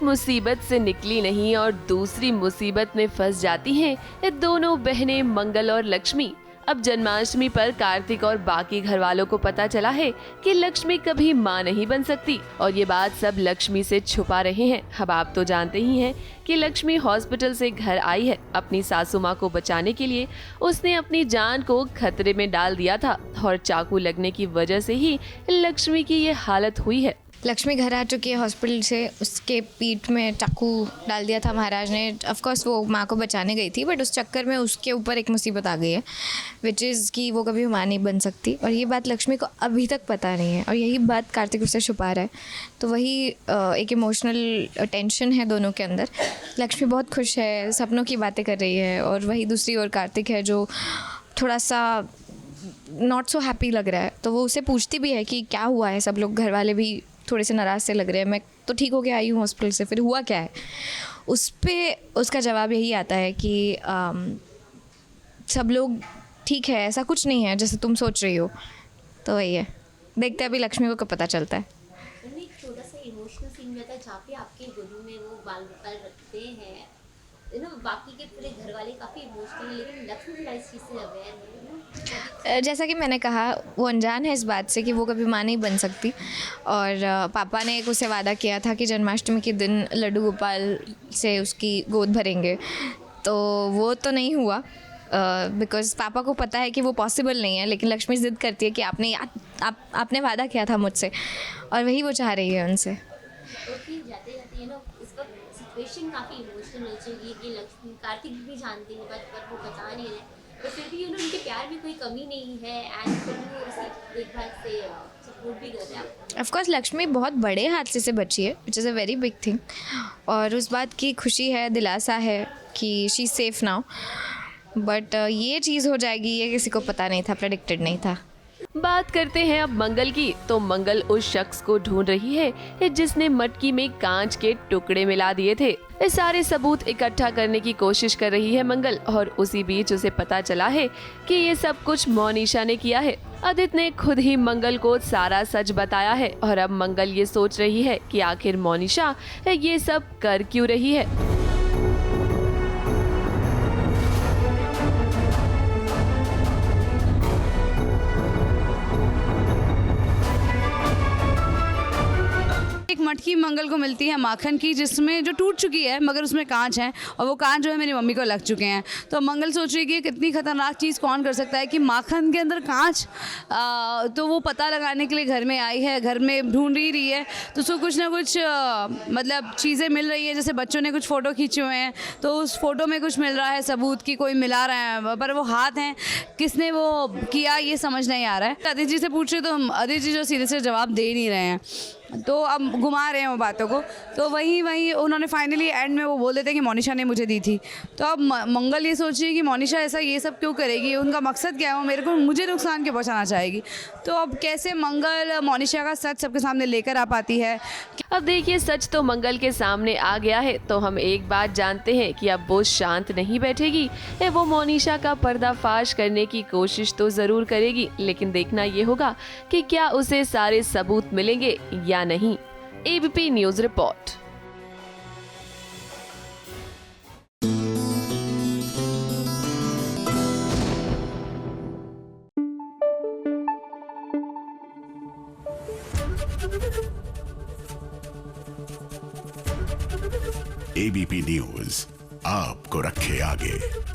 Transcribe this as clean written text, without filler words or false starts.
मुसीबत से निकली नहीं और दूसरी मुसीबत में फंस जाती हैं ये दोनों बहनें मंगल और लक्ष्मी। अब जन्माष्टमी पर कार्तिक और बाकी घर वालों को पता चला है कि लक्ष्मी कभी मां नहीं बन सकती और ये बात सब लक्ष्मी से छुपा रहे हैं। अब आप तो जानते ही हैं कि लक्ष्मी हॉस्पिटल से घर आई है अपनी सासू मां को बचाने के लिए। उसने अपनी जान को खतरे में डाल दिया था और चाकू लगने की वजह से ही लक्ष्मी की ये हालत हुई है। लक्ष्मी घर आ चुकी है हॉस्पिटल से, उसके पीठ में चाकू डाल दिया था महाराज ने। ऑफ कोर्स वो माँ को बचाने गई थी, बट उस चक्कर में उसके ऊपर एक मुसीबत आ गई है, विच इज़ कि वो कभी माँ नहीं बन सकती। और ये बात लक्ष्मी को अभी तक पता नहीं है और यही बात कार्तिक उससे छुपा रहा है। तो वही एक इमोशनल टेंशन है दोनों के अंदर। लक्ष्मी बहुत खुश है, सपनों की बातें कर रही है, और वही दूसरी ओर कार्तिक है जो थोड़ा सा नॉट सो हैप्पी लग रहा है। तो वो उसे पूछती भी है कि क्या हुआ है, सब लोग घर वाले भी थोड़े से नाराज़ से लग रहे हैं, मैं तो ठीक हो के आई हूँ हॉस्पिटल से, फिर हुआ क्या है। उस पर उसका जवाब यही आता है कि सब लोग ठीक है, ऐसा कुछ नहीं है जैसे तुम सोच रही हो। तो वही है, देखते हैं अभी लक्ष्मी को कब पता चलता है। एक छोटा सा इमोशनल सीन रहता है जहाँ पे आपके गोदी में वो बाल बाल रखते हैं, बाकी के पूरे घर वाले काफ़ी इमोशनल है, लेकिन लक्ष्मी थोड़ा इस चीज़ से अवेयर है। जैसा कि मैंने कहा, वो अनजान है इस बात से कि वो कभी माँ नहीं बन सकती। और पापा ने एक उसे वादा किया था कि जन्माष्टमी के दिन लड्डू गोपाल से उसकी गोद भरेंगे, तो वो तो नहीं हुआ बिकॉज़ पापा को पता है कि वो पॉसिबल नहीं है। लेकिन लक्ष्मी जिद करती है कि आपने वादा किया था मुझसे, और वही वो चाह रही है उनसे। तो फिर जाते जाते इस वक्त सिचुएशन काफ़ी इमोशनल हो चुकी है कि लक्ष्मी कार्तिक भी जानते हैं पर वो बता नहीं रहे, तो फिर भी उनके प्यार में कोई कमी नहीं है, एंड फिर वो उसे देखभाल से सपोर्ट भी कर रहे हैं। ऑफ कोर्स लक्ष्मी बहुत बड़े हादसे से बची है, which is a very big thing, और उस बात की खुशी है, दिलासा है कि she is safe now. But ये चीज़ हो जाएगी ये किसी को पता नहीं था, प्रेडिक्टेड नहीं था। बात करते हैं अब मंगल की। तो मंगल उस शख्स को ढूंढ रही है जिसने मटकी में कांच के टुकड़े मिला दिए थे। ये सारे सबूत इकट्ठा करने की कोशिश कर रही है मंगल, और उसी बीच उसे पता चला है कि ये सब कुछ मोनिशा ने किया है। आदित्य ने खुद ही मंगल को सारा सच बताया है, और अब मंगल ये सोच रही है कि आखिर मोनिशा ये सब कर क्यों रही है। एक मटकी मंगल को मिलती है माखन की, जिसमें जो टूट चुकी है मगर उसमें कांच है, और वो कांच जो है मेरी मम्मी को लग चुके हैं। तो मंगल सोच रही है कि कितनी खतरनाक चीज़ कौन कर सकता है कि माखन के अंदर कांच। तो वो पता लगाने के लिए घर में आई है, घर में ढूंढ ही रही है। तो उसको कुछ ना कुछ मतलब चीज़ें मिल रही है, जैसे बच्चों ने कुछ फ़ोटो खींचे हुए हैं, तो उस फोटो में कुछ मिल रहा है सबूत की कोई मिला रहा है, पर वो हाथ हैं, किसने वो किया ये समझ नहीं आ रहा है। आदित्य जी से पूछ रहे तो आदित्य जी जो सीधे से जवाब दे नहीं रहे हैं, तो अब घुमा रहे हैं वो बातों को। तो वही उन्होंने फाइनली एंड में वो बोल देते हैं कि मोनिशा ने मुझे दी थी। तो अब मंगल ये सोच रही है कि मोनिशा ऐसा ये सब क्यों करेगी, उनका मकसद क्या है, वो मुझे नुकसान क्यों पहुंचाना चाहेगी। तो अब कैसे मंगल मोनिशा का सच सबके सामने लेकर आ पाती है। अब देखिए, सच तो मंगल के सामने आ गया है, तो हम एक बात जानते हैं कि अब वो शांत नहीं बैठेगी। वो मोनिशा का पर्दाफाश करने की कोशिश तो जरूर करेगी, लेकिन देखना ये होगा कि क्या उसे सारे सबूत मिलेंगे या नहीं। ABP news report. ABP news आपको रखे आगे।